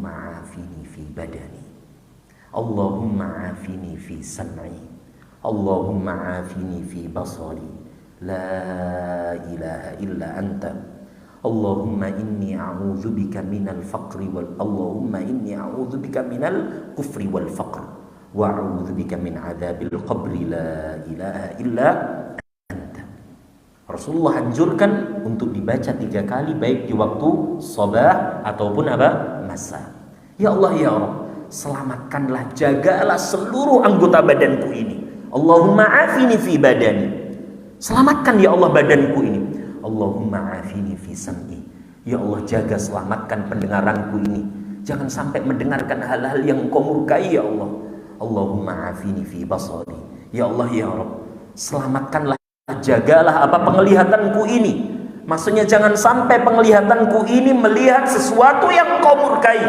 Allahumma afini fi badani, Allahumma afini fi sam'i, Allahumma afini fi basari, la ilaha illa anta, Allahumma inni a'udzubika minal faqri wal Allahumma inni a'udzubika minal kufri wal faqr wa a'udzubika min adzabil qabri, la ilaha illa anta. Rasulullah anjurkan untuk dibaca 3 kali baik di waktu sabah ataupun masa. Ya Allah ya Rabb, selamatkanlah, jagalah seluruh anggota badanku ini. Allahumma afini fi badani, selamatkan ya Allah badanku ini. Allahumma afini fi sam'i, ya Allah jaga selamatkan pendengaranku ini, jangan sampai mendengarkan hal-hal yang Engkau murkai ya Allah. Allahumma afini fi basari, ya Allah ya Rabb, selamatkanlah, jagalah penglihatanku ini. Maksudnya jangan sampai penglihatanku ini melihat sesuatu yang Engkau murkai.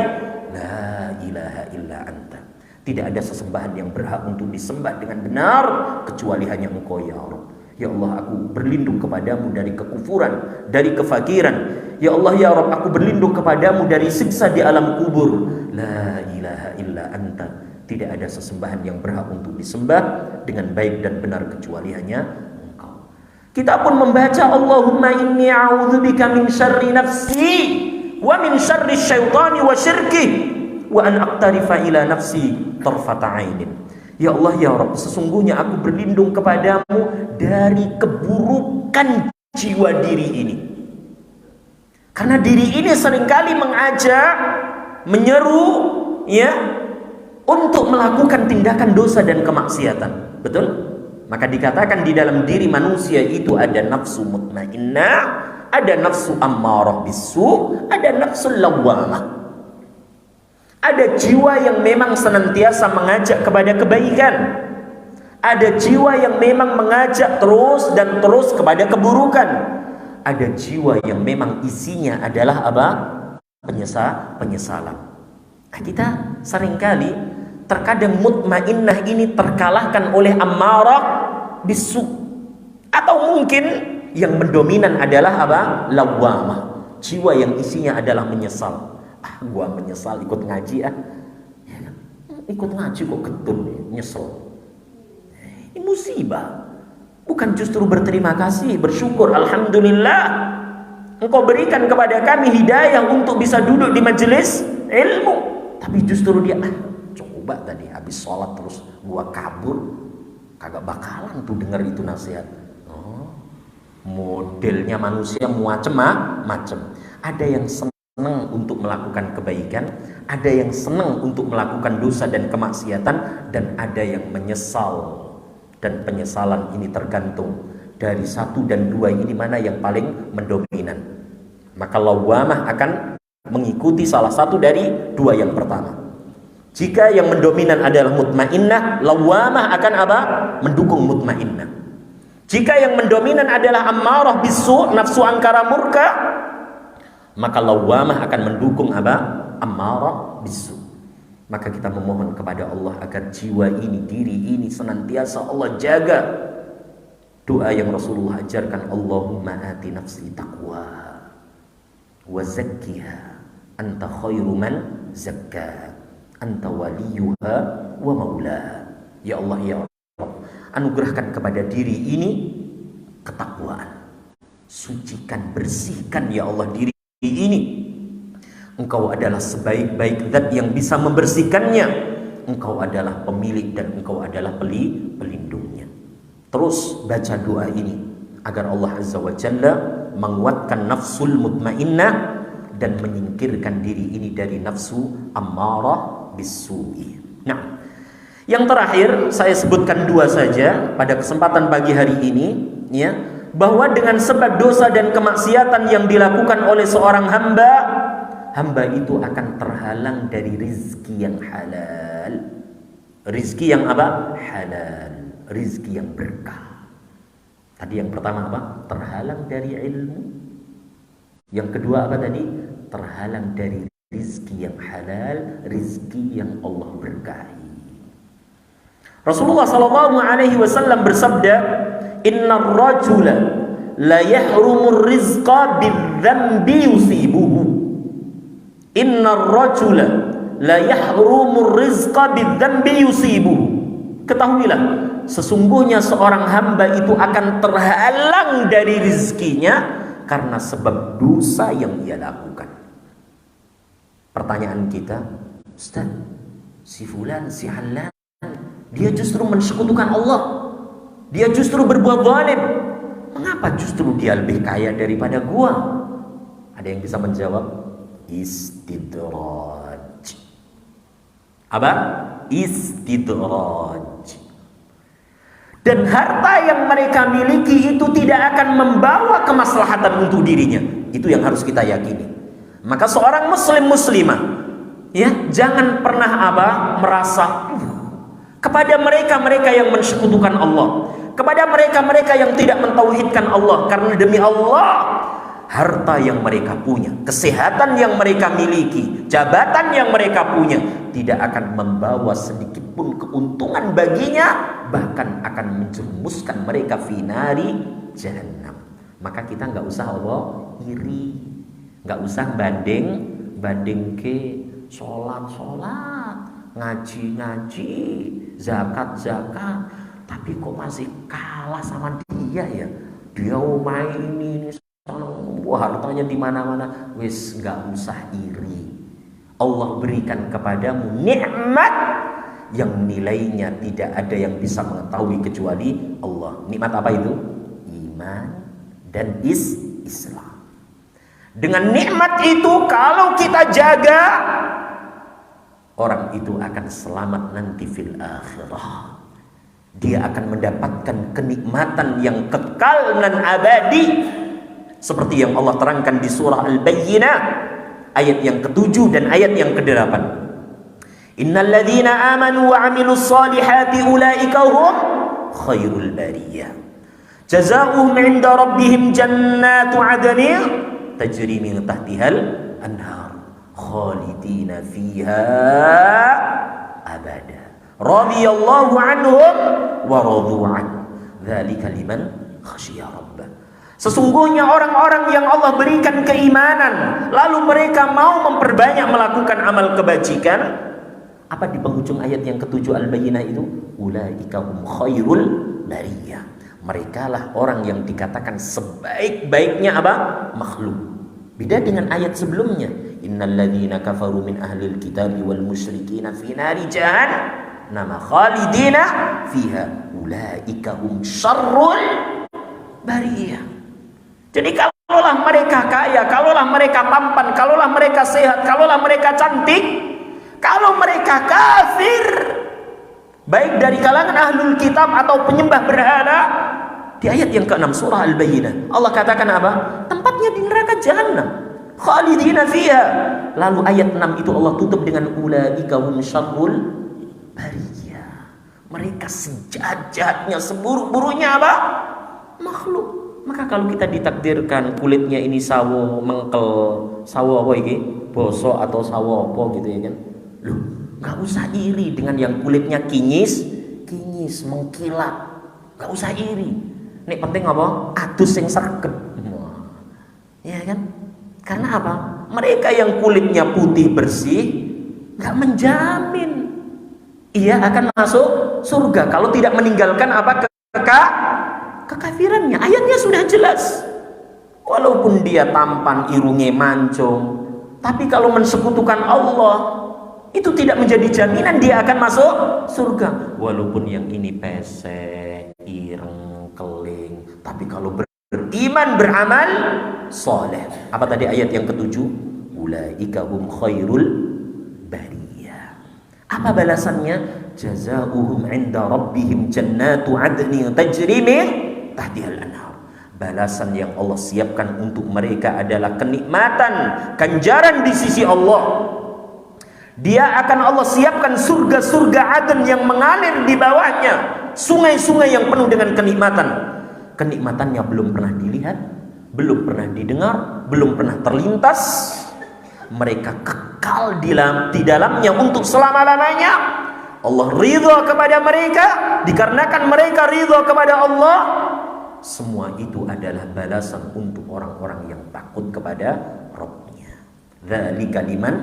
La ilaha illa anta, tidak ada sesembahan yang berhak untuk disembah dengan benar kecuali hanya Engkau ya Rabb. Ya Allah, aku berlindung kepadamu dari kekufuran, dari kefakiran. Ya Allah ya Rabb, aku berlindung kepadamu dari siksa di alam kubur. La ilaha illa anta, tidak ada sesembahan yang berhak untuk disembah dengan baik dan benar kecuali hanya Engkau. Kita pun membaca Allahumma inni a'udzubika min syarri nafsi wa min syarri syaitani wa syirki wa an aqtarifa ila nafsi tarfata ainin. Ya Allah ya Rabb, sesungguhnya aku berlindung kepadamu dari keburukan jiwa diri ini. Karena diri ini seringkali mengajak, menyeru ya untuk melakukan tindakan dosa dan kemaksiatan. Betul? Maka dikatakan di dalam diri manusia itu ada nafsu mutmainnah, ada nafsu ammarah bisu, ada nafsu lawwamah. Ada jiwa yang memang senantiasa mengajak kepada kebaikan. Ada jiwa yang memang mengajak terus dan terus kepada keburukan. Ada jiwa yang memang isinya adalah penyesalan. Nah, kita seringkali terkadang mutmainnah ini terkalahkan oleh ammarah bisu. Atau mungkin yang mendominan adalah lawwamah. Jiwa yang isinya adalah menyesal. Gua menyesal ikut ngaji ya kan? Ikut ngaji kok getun nyesel. Ini musibah. Bukan justru berterima kasih, bersyukur, alhamdulillah Engkau berikan kepada kami hidayah untuk bisa duduk di majelis ilmu. Tapi justru dia coba tadi habis sholat terus gua kabur, kagak bakalan tuh dengar itu nasihat. Modelnya manusia macem-macem. Ada yang senang untuk melakukan kebaikan, ada yang senang untuk melakukan dosa dan kemaksiatan, dan ada yang menyesal. Dan penyesalan ini tergantung dari 1 dan 2 ini mana yang paling mendominan. Maka lawwamah akan mengikuti salah satu dari 2 yang pertama. Jika yang mendominan adalah mutmainnah, lawwamah akan mendukung mutmainnah. Jika yang mendominan adalah ammarah bisu, nafsu angkara murka, maka lawwamah akan mendukung ammarah bisu. Maka kita memohon kepada Allah agar jiwa ini, diri ini senantiasa Allah jaga. Doa yang Rasulullah ajarkan, Allahumma ati nafsi taqwa wa zakkiha anta khairu man zakka anta waliyuha wa maula. Ya Allah ya Allah, anugerahkan kepada diri ini ketakwaan. Sucikan, bersihkan ya Allah diri ini. Engkau adalah sebaik-baik zat yang bisa membersihkannya. Engkau adalah pemilik dan Engkau adalah pelindungnya. Terus baca doa ini agar Allah Azza wa Jalla menguatkan nafsul mutmainnah dan menyingkirkan diri ini dari nafsu ammarah bisu'i. Nah, yang terakhir saya sebutkan 2 saja pada kesempatan pagi hari ini, ya, bahwa dengan sebab dosa dan kemaksiatan yang dilakukan oleh seorang hamba itu akan terhalang dari rizki yang halal. Rizki yang halal, rizki yang berkah. Tadi yang pertama terhalang dari ilmu. Yang kedua tadi? Terhalang dari rizki yang halal, rizki yang Allah berkahi. Rasulullah SAW bersabda, Innar rajula la yahrumur rizqa bidzambi yusibuhu. Innar rajula la yahrumur rizqa bidzambi yusibuhu. Ketahuilah, sesungguhnya seorang hamba itu akan terhalang dari rizkinya karena sebab dosa yang ia lakukan. Pertanyaan kita, Ustaz, si fulan, si halan, dia justru mensekutukan Allah, dia justru berbuat zalim, mengapa justru dia lebih kaya daripada gua? Ada yang bisa menjawab? Istidraj. Apa? Istidraj. Dan harta yang mereka miliki itu tidak akan membawa kemaslahatan untuk dirinya. Itu yang harus kita yakini. Maka seorang muslim muslimah, ya, jangan pernah merasa kepada mereka yang mensekutukan Allah, kepada mereka yang tidak mentauhidkan Allah, karena demi Allah, harta yang mereka punya, kesehatan yang mereka miliki, jabatan yang mereka punya tidak akan membawa sedikit pun keuntungan baginya, bahkan akan menjerumuskan mereka finari jahannam. Maka kita nggak usah iri, nggak usah banding ke sholat, ngaji, zakat, tapi kok masih kalah sama dia ya? Dia main ini hartanya di mana-mana. Wis, nggak usah iri. Allah berikan kepadamu nikmat yang nilainya tidak ada yang bisa mengetahui kecuali Allah. Nikmat apa itu? Iman dan Islam. Dengan nikmat itu kalau kita jaga, orang itu akan selamat nanti fil akhirah. Dia akan mendapatkan kenikmatan yang kekal dan abadi, seperti yang Allah terangkan di surah Al-Bayyinah ayat yang ke-7 dan ayat yang ke-8. Innal ladzina amanu wa 'amilus solihati ulaika hum khairul bariyah. Jazaohum 'inda rabbihim jannatu 'adnin tajri min tahtihal anhar khalidina fiha abada. Radiyallahu anhum wa radu an. Dzalika liman khasyiya rabbah. Sesungguhnya orang-orang yang Allah berikan keimanan, lalu mereka mau memperbanyak melakukan amal kebajikan. Apa di penghujung ayat yang ke-7 Al-Bayyinah itu? Ulaika hum khairul bariyah. Mereka lah orang yang dikatakan sebaik-baiknya makhluk. Beda dengan ayat sebelumnya. Innal ladzina kafaru min ahlil kitabi wal musyrikina fi nari jahannam khalidina fiha ulaika hum syarrul bariyah. Jadi kalaulah mereka kaya, kalaulah mereka tampan, kalaulah mereka sehat, kalaulah mereka cantik, kalau mereka kafir, baik dari kalangan ahlul kitab atau penyembah berhala, di ayat yang ke-6 surah Al-Bayyinah Allah katakan apa? Tempatnya di neraka jahannam, khalidina fiha. Lalu ayat 6 itu Allah tutup dengan ulaika hum syarrul bariyah. Mereka sejahat-jahatnya, seburuk-buruknya makhluk. Maka kalau kita ditakdirkan kulitnya ini sawo mengkel, sawo apa ini? Bosok atau sawo apa gitu ya kan? Loh, nggak usah iri dengan yang kulitnya kinyis, mengkilat. Nggak usah iri. Nek penting apa? Adus yang serket. Ya kan? Karena apa? Mereka yang kulitnya putih bersih nggak menjamin ia akan masuk surga kalau tidak meninggalkan kekafirannya. Ayatnya sudah jelas. Walaupun dia tampan, irungnya mancung, tapi kalau mensekutukan Allah, itu tidak menjadi jaminan dia akan masuk surga. Walaupun yang ini pesek, ireng, keling, tapi kalau beriman, beramal soleh. Apa tadi ayat yang ke-7? Ulaika hum khairul bariyah. Apa balasannya? Jazaohum 'inda rabbihim jannatu 'adnin tajri min tahtihal anhar. Balasan yang Allah siapkan untuk mereka adalah kenikmatan, ganjaran di sisi Allah. Dia akan Allah siapkan surga-surga Aden yang mengalir di bawahnya, sungai-sungai yang penuh dengan kenikmatan. Kenikmatannya belum pernah dilihat, belum pernah didengar, belum pernah terlintas. Mereka kekal di dalamnya untuk selama-lamanya. Allah ridha kepada mereka dikarenakan mereka ridha kepada Allah. Semua itu adalah balasan untuk orang-orang yang takut kepada Rabbnya. Dzalika liman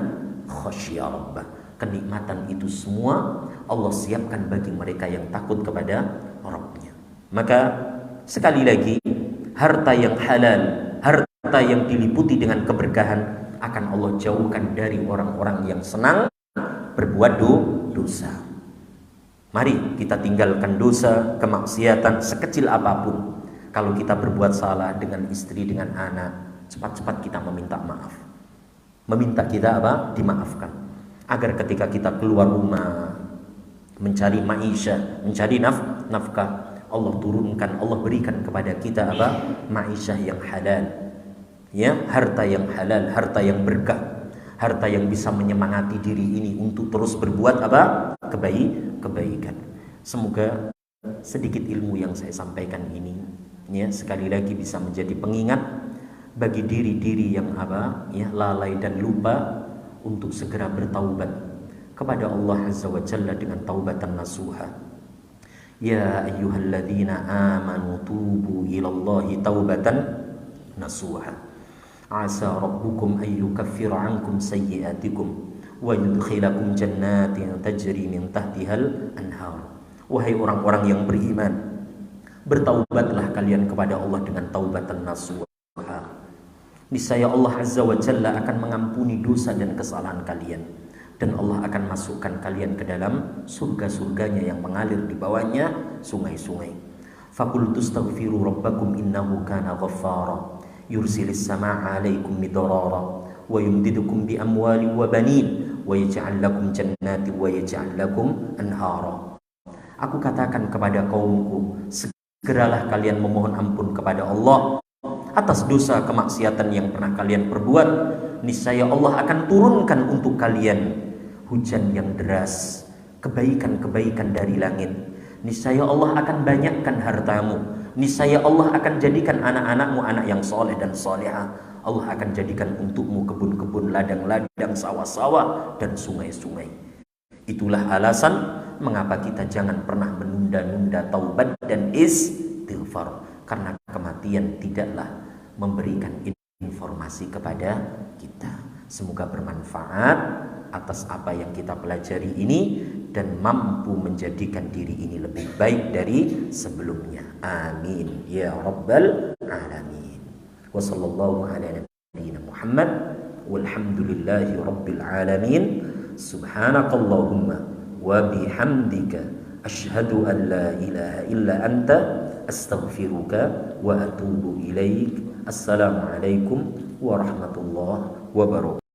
khasyiya rabbah. kenikmatan itu semua Allah siapkan bagi mereka yang takut kepada Rabbnya. Maka sekali lagi, harta yang halal, harta yang diliputi dengan keberkahan akan Allah jauhkan dari orang-orang yang senang berbuat dosa. Mari kita tinggalkan dosa, kemaksiatan sekecil apapun. Kalau kita berbuat salah dengan istri, dengan anak, cepat-cepat kita meminta maaf. Meminta kita apa? Dimaafkan. Agar ketika kita keluar rumah mencari maisha, mencari nafkah, Allah turunkan, Allah berikan kepada kita apa? Maisha yang halal. Ya, harta yang halal, harta yang berkah, harta yang bisa menyemangati diri ini untuk terus berbuat apa? Kebaikan. Semoga sedikit ilmu yang saya sampaikan ini, ya, sekali lagi bisa menjadi pengingat bagi diri-diri yang apa? Ya, lalai dan lupa untuk segera bertaubat kepada Allah Azza wa Jalla dengan taubatan nasuha. Ya ayyuhalladzina amanu tubu ilallahi taubatan nasuha. Asa rabbukum ayyukaffira ankum sayyiatikum wa yudkhilakum jannatin tajri min tahtihal anhar. Wahai orang-orang yang beriman, bertaubatlah kalian kepada Allah dengan taubatan nasuha. Niscaya Allah Azza wa Jalla akan mengampuni dosa dan kesalahan kalian, dan Allah akan masukkan kalian ke dalam surga-surganya yang mengalir di bawahnya sungai-sungai. Faqultu astaghfiru rabbakum innahu kana ghaffara yursilis samaa'a 'alaikum midrara wa yumdidukum bi amwalin wa banin wa yaj'al lakum jannatin wa yaj'al lakum anhara. Aku katakan kepada kaumku, segeralah kalian memohon ampun kepada Allah atas dosa kemaksiatan yang pernah kalian perbuat. Niscaya Allah akan turunkan untuk kalian hujan yang deras, kebaikan-kebaikan dari langit. Niscaya Allah akan banyakkan hartamu. Niscaya Allah akan jadikan anak-anakmu anak yang soleh dan solehah. Allah akan jadikan untukmu kebun-kebun, ladang-ladang, sawah-sawah, dan sungai-sungai. Itulah alasan mengapa kita jangan pernah menunda-nunda taubat dan istighfar, karena kematian tidaklah memberikan informasi kepada kita. Semoga bermanfaat atas apa yang kita pelajari ini dan mampu menjadikan diri ini lebih baik dari sebelumnya. Amin ya rabbal alamin. Wa sallallahu ala nabiyyina Muhammad walhamdulillahi rabbil alamin. Subhanakallahumma wa bihamdika asyhadu an la ilaha illa anta astaghfiruka wa atubu ilaik. Assalamualaikum warahmatullahi wabarakatuh.